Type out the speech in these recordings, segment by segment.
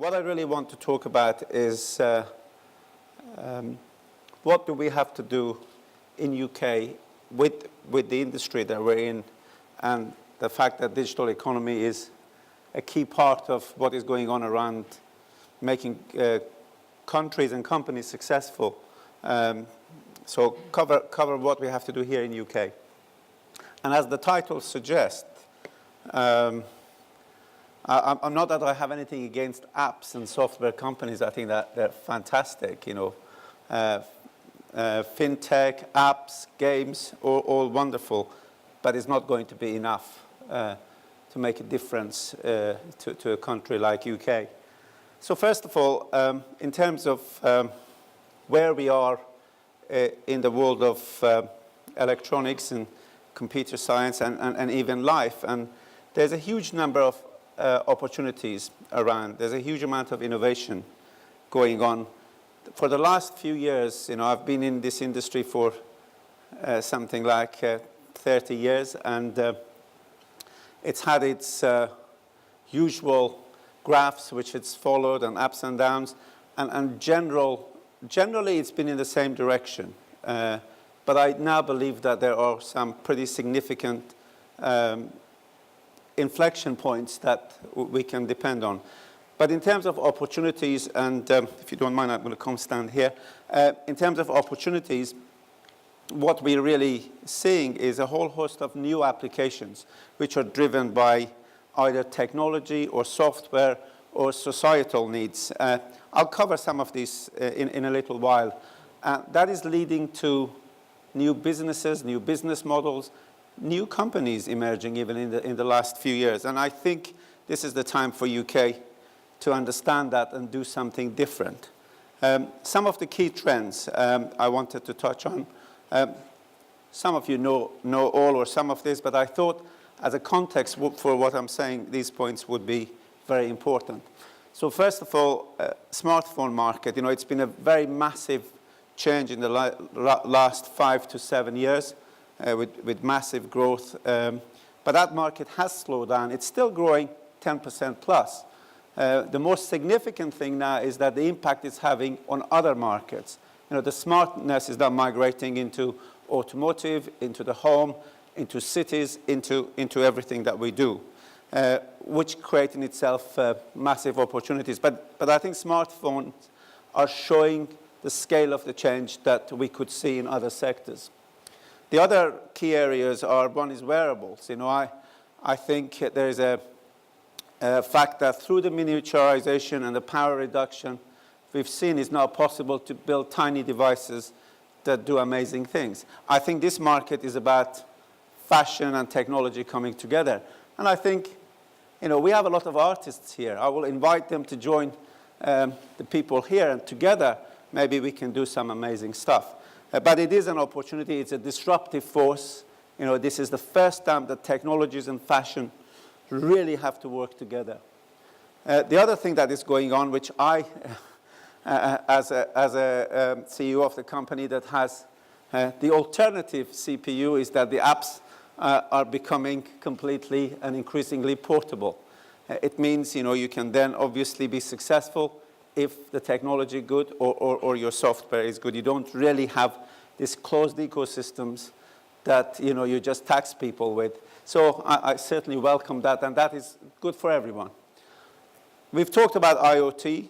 what I really want to talk about is what do we have to do in UK with the industry that we're in, and the fact that digital economy is a key part of what is going on around making countries and companies successful. So cover what we have to do here in UK. And as the title suggests, I'm not that I have anything against apps and software companies. I think that they're fantastic, you know. Fintech, apps, games, all wonderful, but it's not going to be enough to make a difference to a country like UK. So first of all, in terms of where we are in the world of electronics and computer science and even life, and there's a huge number of opportunities around. There's a huge amount of innovation going on. For the last few years, you know, I've been in this industry for something like 30 years, and it's had its usual graphs which it's followed, and ups and downs, and generally it's been in the same direction. But I now believe that there are some pretty significant inflection points that we can depend on. But in terms of opportunities, and if you don't mind, I'm going to come stand here. In terms of opportunities, what we're really seeing is a whole host of new applications which are driven by either technology or software or societal needs. I'll cover some of these in a little while. That is leading to new businesses, new business models, new companies emerging even in the last few years. And I think this is the time for UK to understand that and do something different. Some of the key trends I wanted to touch on. Some of you know all or some of this, but I thought as a context for what I'm saying, these points would be very important. So first of all, smartphone market. You know, it's been a very massive change in the last 5 to 7 years with massive growth. But that market has slowed down. It's still growing 10% plus. The most significant thing now is that the impact it's having on other markets. You know, the smartness is now migrating into automotive, into the home, into cities, into everything that we do, which create in itself massive opportunities. But I think smartphones are showing the scale of the change that we could see in other sectors. The other key areas are, one is wearables. You know, I think there is a fact that through the miniaturization and the power reduction, we've seen it's now possible to build tiny devices that do amazing things. I think this market is about fashion and technology coming together. And I think, you know, we have a lot of artists here. I will invite them to join the people here, and together maybe we can do some amazing stuff. But it is an opportunity. It's a disruptive force. You know, this is the first time that technologies and fashion really have to work together. The other thing that is going on, which I, as a CEO of the company that has the alternative CPU, is that the apps are becoming completely and increasingly portable. It means, you know, you can then obviously be successful if the technology is good or your software is good. You don't really have these closed ecosystems that, you know, you just tax people with. So I certainly welcome that, and that is good for everyone. We've talked about IoT.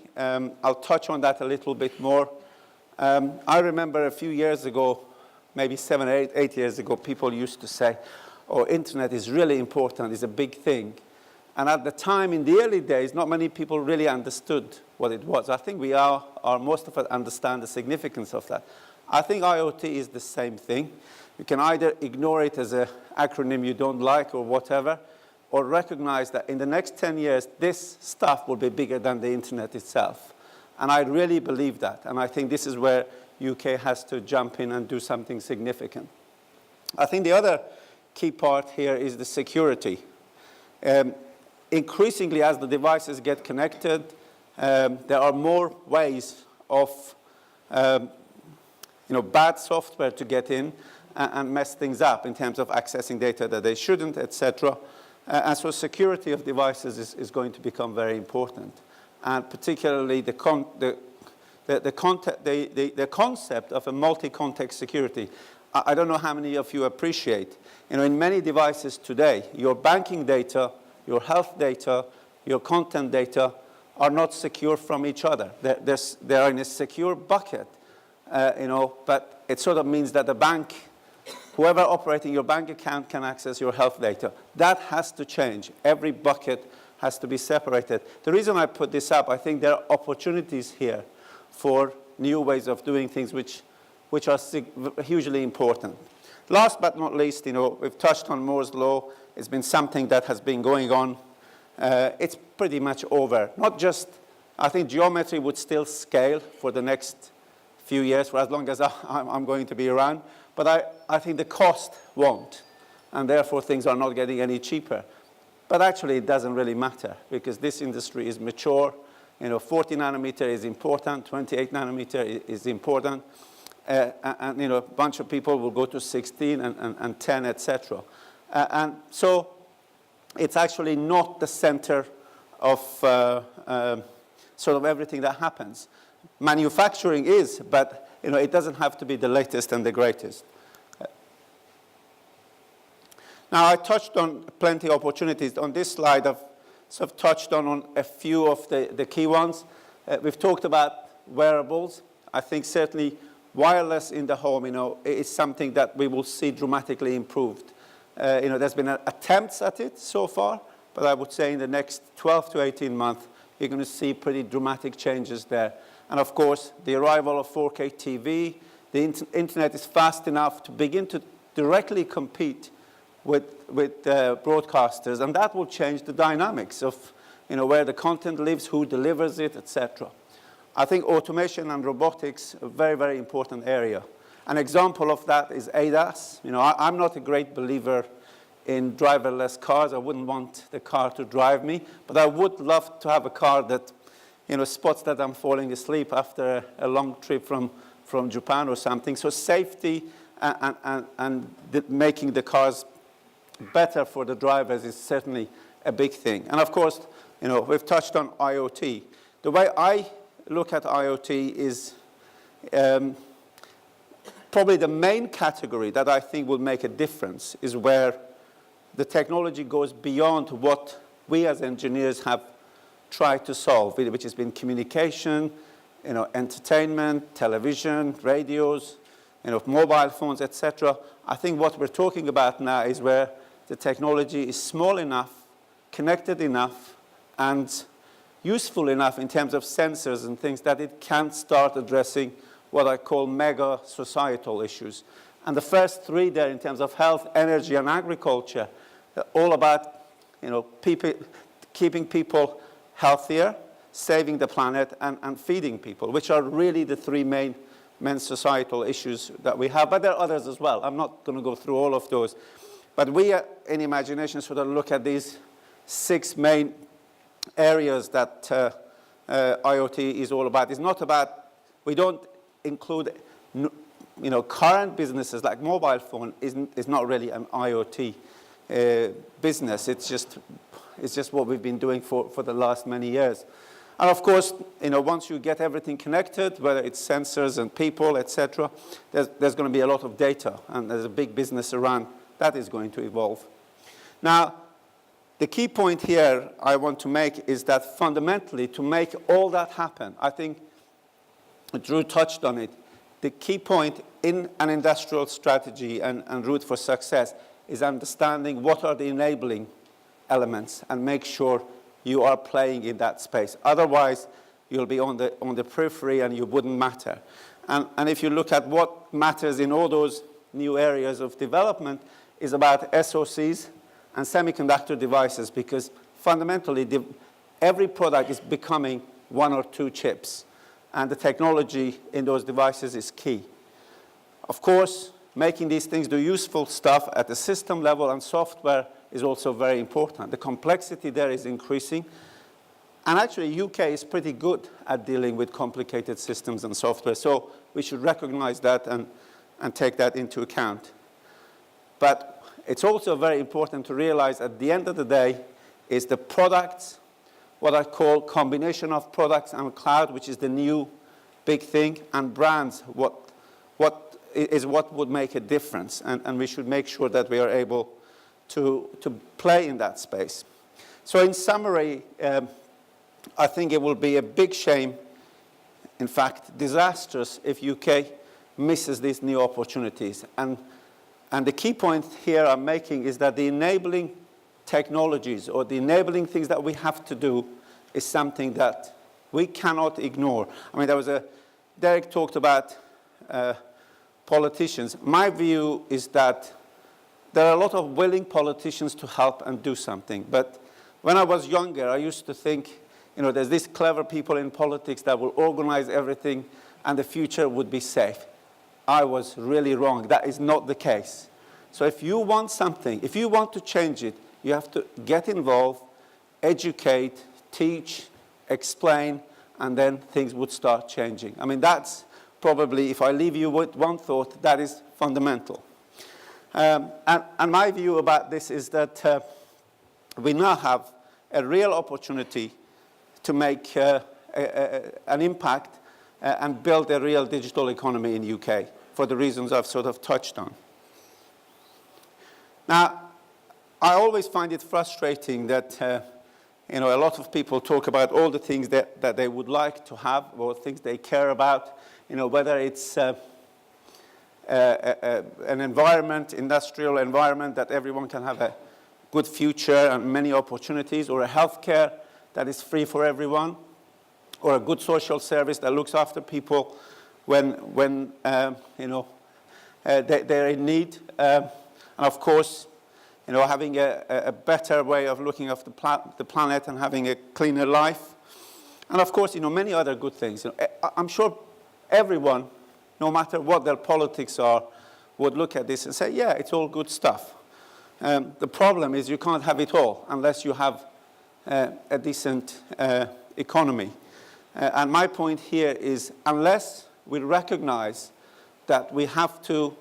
I'll touch on that a little bit more. I remember a few years ago, maybe 7 or 8 years ago, people used to say, oh, internet is really important, it's a big thing. And at the time, in the early days, not many people really understood what it was. I think we are most of us understand the significance of that. I think IoT is the same thing. You can either ignore it as an acronym you don't like or whatever, or recognize that in the next 10 years, this stuff will be bigger than the internet itself. And I really believe that. And I think this is where UK has to jump in and do something significant. I think the other key part here is the security. Increasingly, as the devices get connected, there are more ways of bad software to get in and mess things up in terms of accessing data that they shouldn't, etc. And so security of devices is going to become very important. and particularly the concept of a multi-context security. I don't know how many of you appreciate, in many devices today, your banking data, your health data, your content data are not secure from each other. They're in a secure bucket, but it sort of means that the bank, whoever operating your bank account can access your health data. That has to change. Every bucket has to be separated. The reason I put this up, I think there are opportunities here for new ways of doing things which are hugely important. Last but not least, we've touched on Moore's law. It's been something that has been going on. It's pretty much over. Not just, I think geometry would still scale for the next few years, for as long as I'm going to be around. But I think the cost won't, and therefore things are not getting any cheaper. But actually, it doesn't really matter, because this industry is mature. 40 nanometer is important, 28 nanometer is important, and a bunch of people will go to 16 and 10, etc. And so it's actually not the center of sort of everything that happens. Manufacturing is, but it doesn't have to be the latest and the greatest. Now, I touched on plenty of opportunities. On this slide, I've sort of touched on a few of the key ones. We've talked about wearables. I think certainly wireless in the home, is something that we will see dramatically improved. There's been attempts at it so far, but I would say in the next 12 to 18 months, you're going to see pretty dramatic changes there. And of course, the arrival of 4K TV, the internet is fast enough to begin to directly compete with broadcasters, and that will change the dynamics of where the content lives, who delivers it, etc. I think automation and robotics are a very, very important area. An example of that is ADAS. I'm not a great believer in driverless cars. I wouldn't want the car to drive me, but I would love to have a car that spots that I'm falling asleep after a long trip from Japan or something. So safety and making the cars better for the drivers is certainly a big thing. And of course, we've touched on IoT. The way I look at IoT is probably the main category that I think will make a difference is where the technology goes beyond what we as engineers have tried to solve, which has been communication, entertainment, television, radios, mobile phones, etc. I think what we're talking about now is where the technology is small enough, connected enough, and useful enough in terms of sensors and things that it can start addressing what I call mega societal issues. And the first three there in terms of health, energy, and agriculture, are all about keeping people healthier, saving the planet, and feeding people, which are really the three main societal issues that we have. But there are others as well. I'm not going to go through all of those. But we, in Imagination, sort of look at these 6 main areas that IoT is all about. It's not about, we don't include, current businesses like mobile phone is not really an IoT business. It's just what we've been doing for the last many years. And of course, once you get everything connected, whether it's sensors and people, etc., there's going to be a lot of data, and there's a big business around that is going to evolve. Now, the key point here I want to make is that fundamentally, to make all that happen, I think Drew touched on it, the key point in an industrial strategy and route for success is understanding what are the enabling elements and make sure you are playing in that space. Otherwise, you'll be on the periphery and you wouldn't matter. And if you look at what matters in all those new areas of development is about SoCs and semiconductor devices, because fundamentally every product is becoming 1 or 2 chips, and the technology in those devices is key. Of course, making these things do useful stuff at the system level and software is also very important. The complexity there is increasing, and actually UK is pretty good at dealing with complicated systems and software, so we should recognize that and take that into account. But it's also very important to realize at the end of the day is the products what I call combination of products and cloud, which is the new big thing, and brands, what would make a difference. And we should make sure that we are able to play in that space. So in summary, I think it will be a big shame, in fact, disastrous, if UK misses these new opportunities. And the key point here I'm making is that the enabling technologies or the enabling things that we have to do is something that we cannot ignore. I mean, Derek talked about politicians. My view is that there are a lot of willing politicians to help and do something. But when I was younger, I used to think, there's these clever people in politics that will organize everything and the future would be safe. I was really wrong. That is not the case. So if you want something, if you want to change it, you have to get involved, educate, teach, explain, and then things would start changing. I mean, that's probably, if I leave you with one thought, that is fundamental. And my view about this is that we now have a real opportunity to make an impact and build a real digital economy in UK for the reasons I've sort of touched on. Now, I always find it frustrating that a lot of people talk about all the things that they would like to have or things they care about, whether it's an environment, industrial environment that everyone can have a good future and many opportunities, or a healthcare that is free for everyone, or a good social service that looks after people when they're in need. And of course, having a better way of looking after the planet and having a cleaner life. And of course, many other good things. I'm sure everyone, no matter what their politics are, would look at this and say, yeah, it's all good stuff. The problem is you can't have it all unless you have a decent economy. And my point here is, unless we recognize that we have to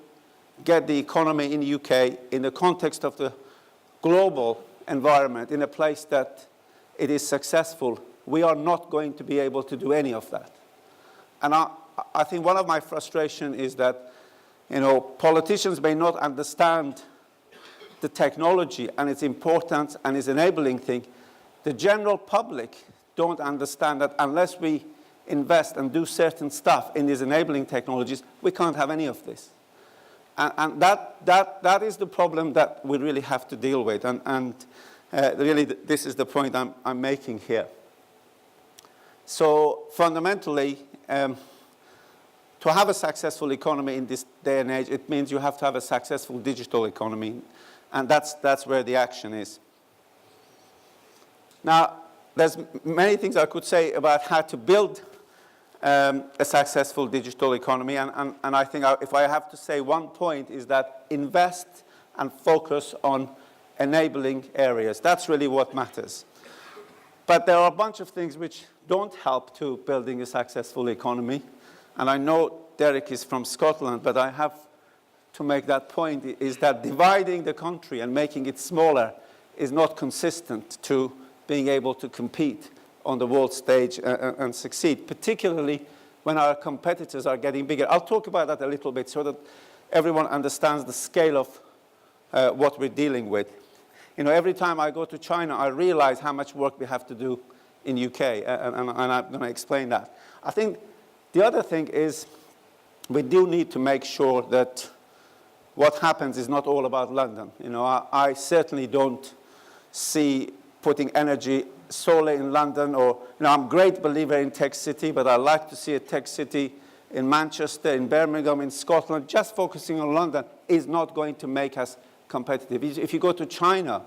get the economy in the UK in the context of the global environment, in a place that it is successful, we are not going to be able to do any of that. And I think one of my frustrations is that, politicians may not understand the technology and its importance and its enabling thing. The general public don't understand that unless we invest and do certain stuff in these enabling technologies, we can't have any of this. And that is the problem that we really have to deal with. And really, this is the point I'm making here. So fundamentally, to have a successful economy in this day and age, it means you have to have a successful digital economy. And that's where the action is. Now, there's many things I could say about how to build a successful digital economy. And I think if I have to say one point is that invest and focus on enabling areas. That's really what matters. But there are a bunch of things which don't help to building a successful economy. And I know Derek is from Scotland, but I have to make that point, is that dividing the country and making it smaller is not consistent to being able to compete on the world stage and succeed, particularly when our competitors are getting bigger. I'll talk about that a little bit so that everyone understands the scale of what we're dealing with. Every time I go to China, I realize how much work we have to do in UK, and I'm going to explain that. I think the other thing is we do need to make sure that what happens is not all about London. I certainly don't see putting energy solely in London, or, I'm a great believer in tech city, but I like to see a tech city in Manchester, in Birmingham, in Scotland. Just focusing on London is not going to make us competitive. If you go to China,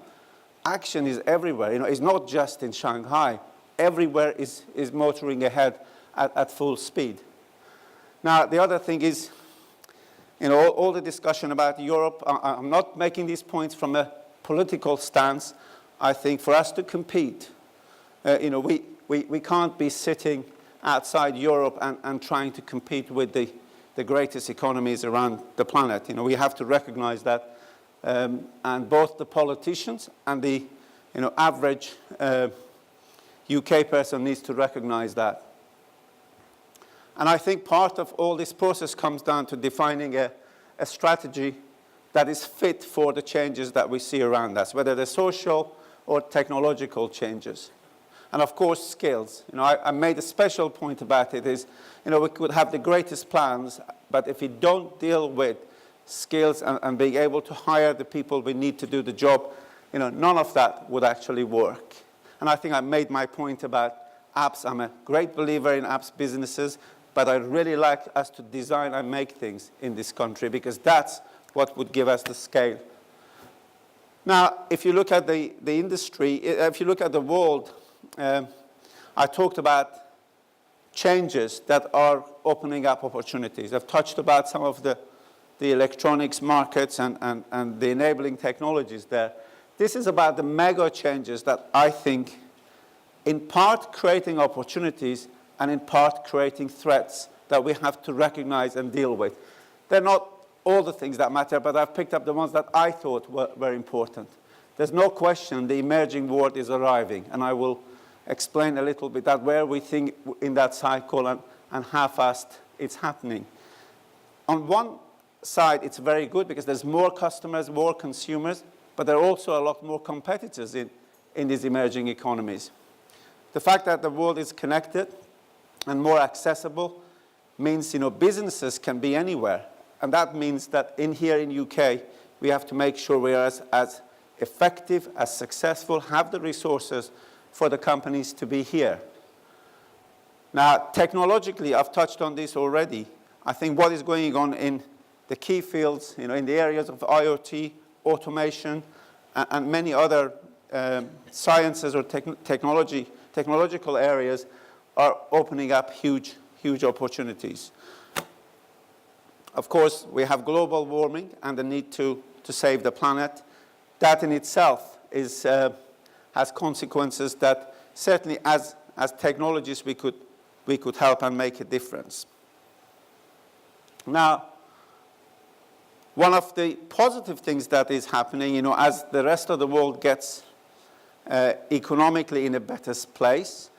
action is everywhere. It's not just in Shanghai. Everywhere is motoring ahead at full speed. Now, the other thing is, all the discussion about Europe, I'm not making these points from a political stance. I think for us to compete, we can't be sitting outside Europe and trying to compete with the greatest economies around the planet. We have to recognize that, and both the politicians and the average UK person needs to recognize that. And I think part of all this process comes down to defining a strategy that is fit for the changes that we see around us, whether they're social or technological changes. And of course, skills. I made a special point about it is, we could have the greatest plans, but if we don't deal with skills and being able to hire the people we need to do the job, none of that would actually work. And I think I made my point about apps. I'm a great believer in apps businesses, but I really like us to design and make things in this country because that's what would give us the scale. Now, if you look at the industry, if you look at the world, I talked about changes that are opening up opportunities. I've touched about some of the electronics markets and the enabling technologies there. This is about the mega changes that I think in part creating opportunities and in part creating threats that we have to recognize and deal with. They're not all the things that matter, but I've picked up the ones that I thought were important. There's no question the emerging world is arriving, and I will explain a little bit that where we think in that cycle and how fast it's happening. On one side, it's very good because there's more customers, more consumers, but there are also a lot more competitors in these emerging economies. The fact that the world is connected and more accessible means, businesses can be anywhere. And that means that here in UK, we have to make sure we are as effective, as successful, have the resources for the companies to be here. Now, technologically, I've touched on this already. I think what is going on in the key fields, in the areas of IoT, automation, and many other sciences or technological areas are opening up huge, huge opportunities. Of course, we have global warming and the need to save the planet. That in itself has consequences that certainly as technologists we could help and make a difference. Now, one of the positive things that is happening, as the rest of the world gets economically in a better place,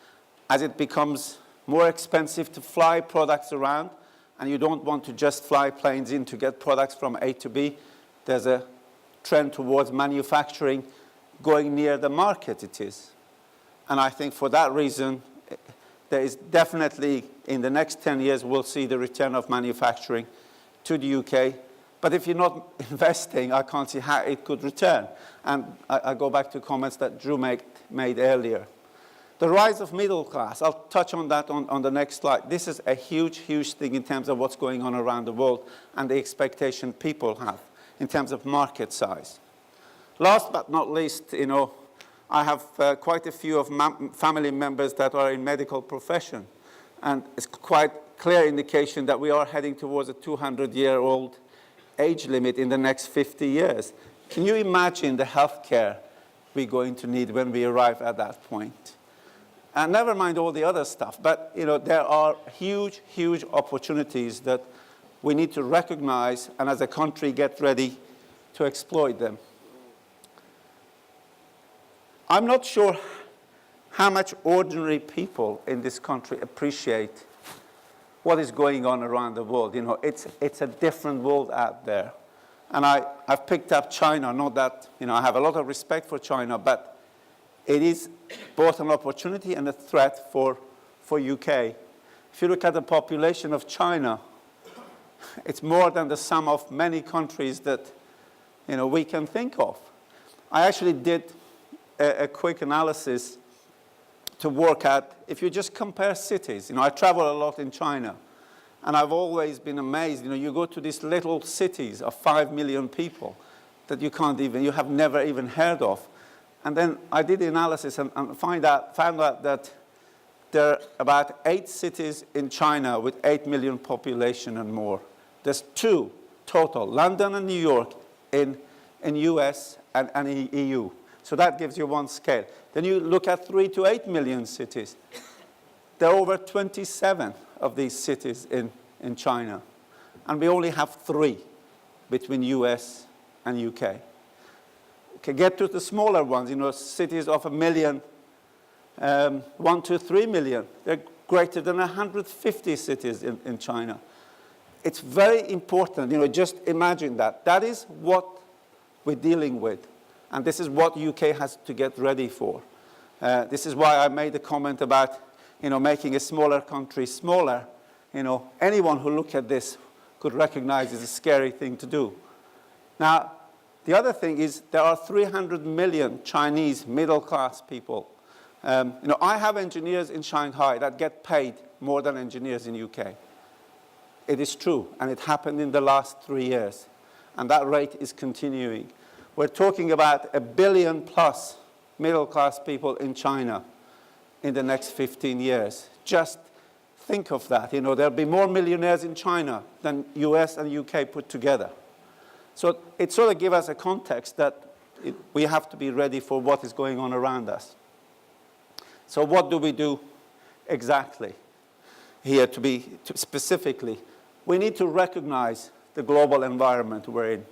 as it becomes more expensive to fly products around, and you don't want to just fly planes in to get products from A to B, there's a trend towards manufacturing going near the market it is. And I think for that reason, there is definitely, in the next 10 years, we'll see the return of manufacturing to the UK. But if you're not investing, I can't see how it could return. And I go back to comments that Drew made earlier. The rise of middle class, I'll touch on that on the next slide. This is a huge, huge thing in terms of what's going on around the world and the expectation people have in terms of market size. Last but not least, I have quite a few of family members that are in medical profession. And it's quite clear indication that we are heading towards a 200-year-old age limit in the next 50 years. Can you imagine the healthcare we're going to need when we arrive at that point? And never mind all the other stuff, but there are huge, huge opportunities that we need to recognize and as a country get ready to exploit them. I'm not sure how much ordinary people in this country appreciate what is going on around the world. It's a different world out there. And I've picked up China, not that, I have a lot of respect for China, but it is both an opportunity and a threat for UK. If you look at the population of China, it's more than the sum of many countries that we can think of. I actually did a quick analysis to work out, if you just compare cities, I travel a lot in China, and I've always been amazed, you go to these little cities of 5 million people that you have never even heard of. And then I did the analysis and found out that there are about 8 cities in China with 8 million population and more. There's 2 total, London and New York, in US and in EU. So that gives you one scale. Then you look at 3 to 8 million cities. There are over 27 of these cities in China. And we only have 3 between US and UK. Okay, get to the smaller ones, cities of 1 million 1 to 3 million. They're greater than 150 cities in China. It's very important, just imagine that. That is what we're dealing with. And this is what UK has to get ready for. This is why I made the comment about, making a smaller country smaller. Anyone who looks at this could recognize it's a scary thing to do. Now, the other thing is there are 300 million Chinese middle-class people. I have engineers in Shanghai that get paid more than engineers in UK. It is true, and it happened in the last 3 years. And that rate is continuing. We're talking about 1 billion plus middle-class people in China in the next 15 years. Just think of that. There'll be more millionaires in China than US and UK put together. So it sort of gives us a context that we have to be ready for what is going on around us. So what do we do exactly here specifically? We need to recognize the global environment we're in.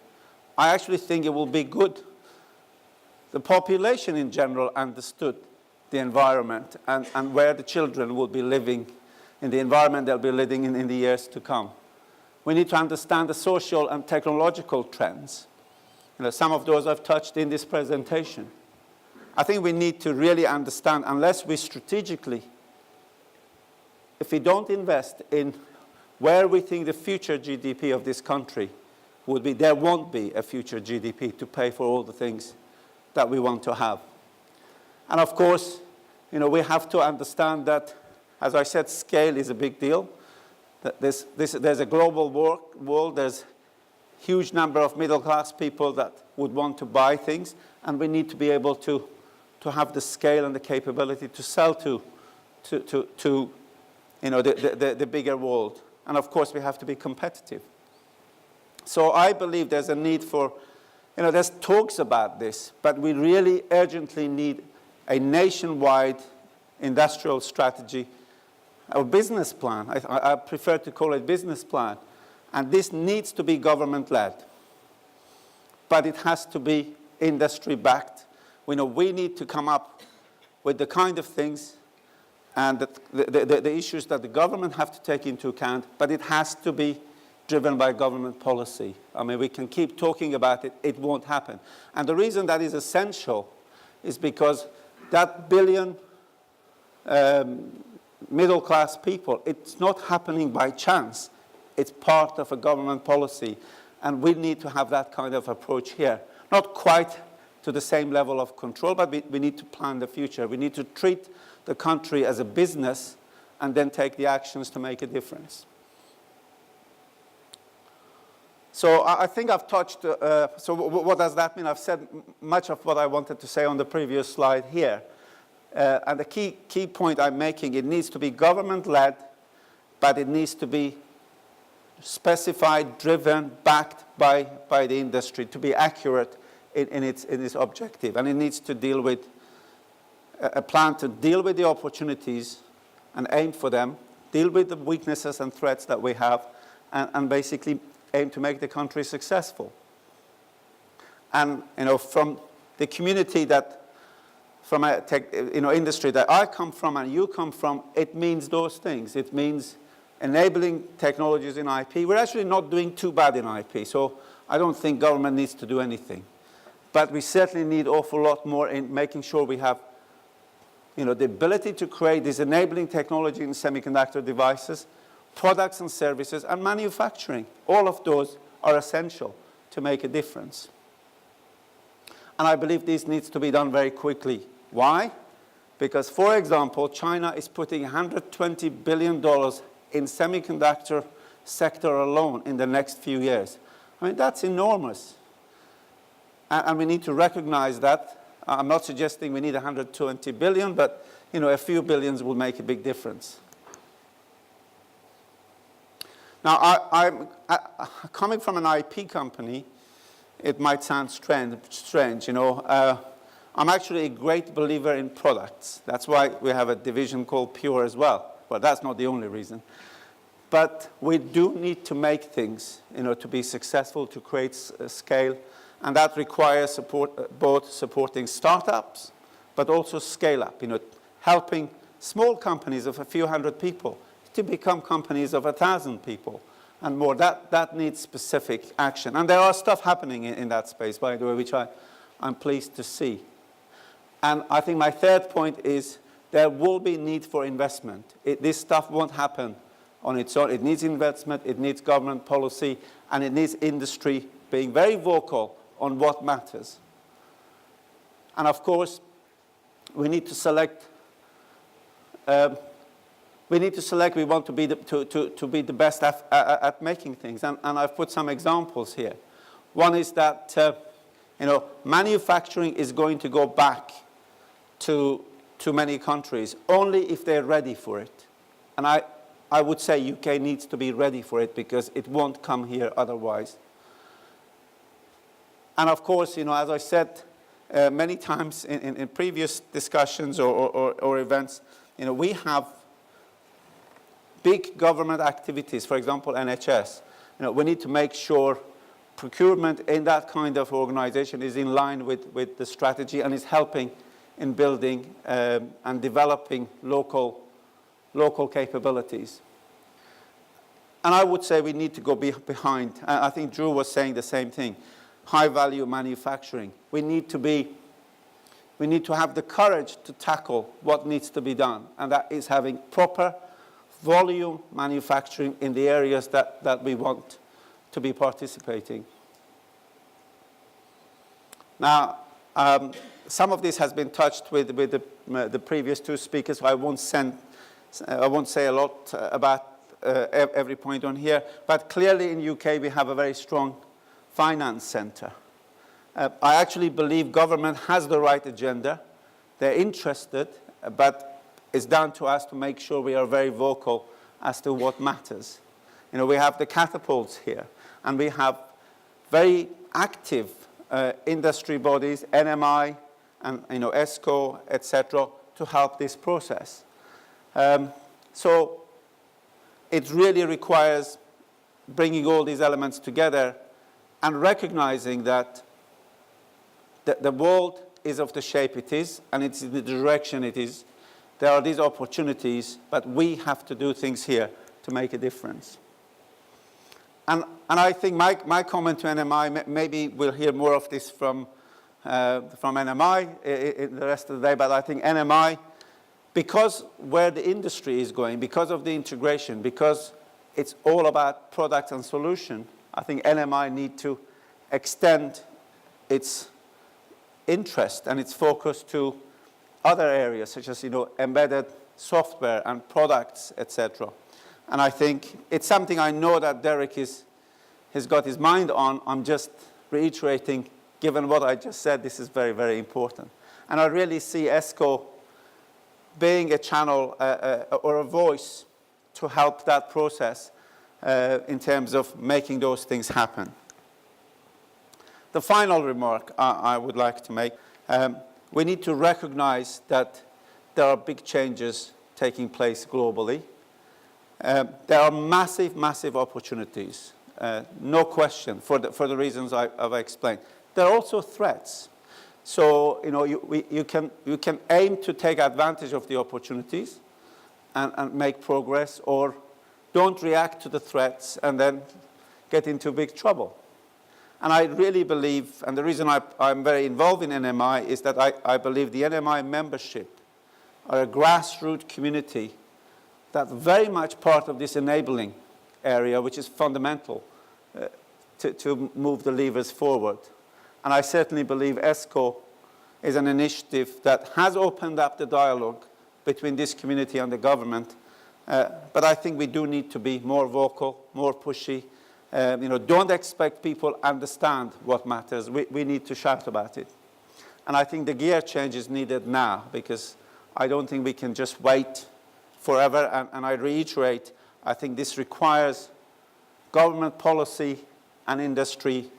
I actually think it will be good. The population in general understood the environment and where the children will be living, in the environment they'll be living in the years to come. We need to understand the social and technological trends. Some of those I've touched in this presentation. I think we need to really understand, unless we strategically, if we don't invest in where we think the future GDP of this country would be, there won't be a future GDP to pay for all the things that we want to have. And of course, we have to understand that, as I said, scale is a big deal. That there's a global world, there's a huge number of middle-class people that would want to buy things, and we need to be able to have the scale and the capability to sell to the bigger world. And of course, we have to be competitive. So I believe there's a need for, there's talks about this, but we really urgently need a nationwide industrial strategy, a business plan. I prefer to call it business plan. And this needs to be government-led. But it has to be industry-backed. We need to come up with the kind of things and the issues that the government have to take into account, but it has to be driven by government policy. I mean, we can keep talking about it, it won't happen. And the reason that is essential is because that billion middle-class people, it's not happening by chance. It's part of a government policy. And we need to have that kind of approach here. Not quite to the same level of control, but we need to plan the future. We need to treat the country as a business and then take the actions to make a difference. So I think I've touched, so what does that mean? I've said much of what I wanted to say on the previous slide here. And the key point I'm making, it needs to be government-led, but it needs to be specified, driven, backed by the industry to be accurate in its objective. And it needs to deal with a plan to deal with the opportunities and aim for them, deal with the weaknesses and threats that we have, and basically aim to make the country successful. And from the community from a industry that I come from and you come from, it means those things. It means enabling technologies in IP. We're actually not doing too bad in IP, so I don't think government needs to do anything. But we certainly need an awful lot more in making sure we have the ability to create this enabling technology in semiconductor devices, products and services, and manufacturing. All of those are essential to make a difference. And I believe this needs to be done very quickly. Why? Because, for example, China is putting $120 billion in semiconductor sector alone in the next few years. I mean, that's enormous. And we need to recognize that. I'm not suggesting we need 120 billion, but a few billions will make a big difference. Now, I'm coming from an IP company. It might sound strange. I'm actually a great believer in products. That's why we have a division called Pure as well. Well, that's not the only reason. But we do need to make things, to be successful, to create scale. And that requires both supporting startups, but also scale up, helping small companies of a few hundred people to become companies of 1,000 people and more. That needs specific action. And there are stuff happening in that space, by the way, which I'm pleased to see. And I think my third point is there will be need for investment. This stuff won't happen on its own. It needs investment, it needs government policy, and it needs industry being very vocal on what matters. And of course, we need to select. We want to be the best at making things, and I've put some examples here. One is that manufacturing is going to go back to many countries only if they're ready for it, and I would say UK needs to be ready for it because it won't come here otherwise. And of course, as I said many times in previous discussions or events, we have big government activities, for example, NHS. We need to make sure procurement in that kind of organization is in line with the strategy and is helping in building and developing local capabilities. And I would say we need to go behind. I think Drew was saying the same thing. High-value manufacturing. We need to have the courage to tackle what needs to be done, and that is having proper volume manufacturing in the areas that we want to be participating. Now, some of this has been touched with the previous two speakers, so I won't say a lot about every point on here, but clearly in UK we have a very strong finance centre. I actually believe government has the right agenda. They're interested, but it's down to us to make sure we are very vocal as to what matters. We have the catapults here, and we have very active industry bodies, NMI, and ESCO, etc., to help this process. So it really requires bringing all these elements together and recognizing that the world is of the shape it is, and it's in the direction it is. There are these opportunities, but we have to do things here to make a difference. And I think my comment to NMI, maybe we'll hear more of this from NMI in the rest of the day, but I think NMI, because where the industry is going, because of the integration, because it's all about product and solution, I think NMI need to extend its interest and its focus to other areas, such as embedded software and products, etc. And I think it's something I know that Derek has got his mind on. I'm just reiterating, given what I just said, this is very, very important. And I really see ESCO being a channel or a voice to help that process in terms of making those things happen. The final remark I would like to make, we need to recognize that there are big changes taking place globally. There are massive, massive opportunities, no question, for the reasons I've explained. There are also threats. So, you can aim to take advantage of the opportunities and make progress, or don't react to the threats and then get into big trouble. And I really believe, and the reason I'm very involved in NMI is that I believe the NMI membership are a grassroots community that's very much part of this enabling area, which is fundamental to move the levers forward. And I certainly believe ESCO is an initiative that has opened up the dialogue between this community and the government. But I think we do need to be more vocal, more pushy. Don't expect people understand what matters. We need to shout about it. And I think the gear change is needed now, because I don't think we can just wait forever. And I reiterate, I think this requires government policy and industry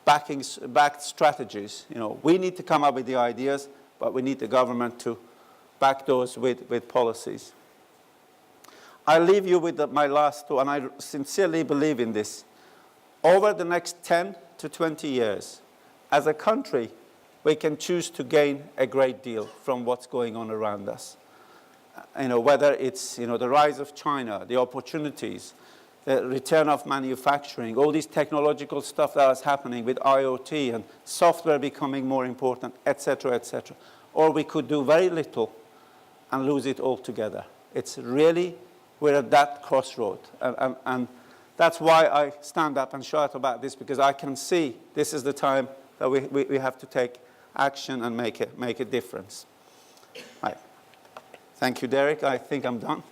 backed strategies. We need to come up with the ideas, but we need the government to back those with policies. I'll leave you with my last two, and I sincerely believe in this. Over the next 10 to 20 years, as a country, we can choose to gain a great deal from what's going on around us. whether it's the rise of China, the opportunities, the return of manufacturing, all this technological stuff that is happening with IoT and software becoming more important, etc., etc. Or we could do very little and lose it altogether. It's really, we're at that crossroad. And that's why I stand up and shout about this, because I can see this is the time that we have to take action and make a difference. Right. Thank you, Derek. I think I'm done.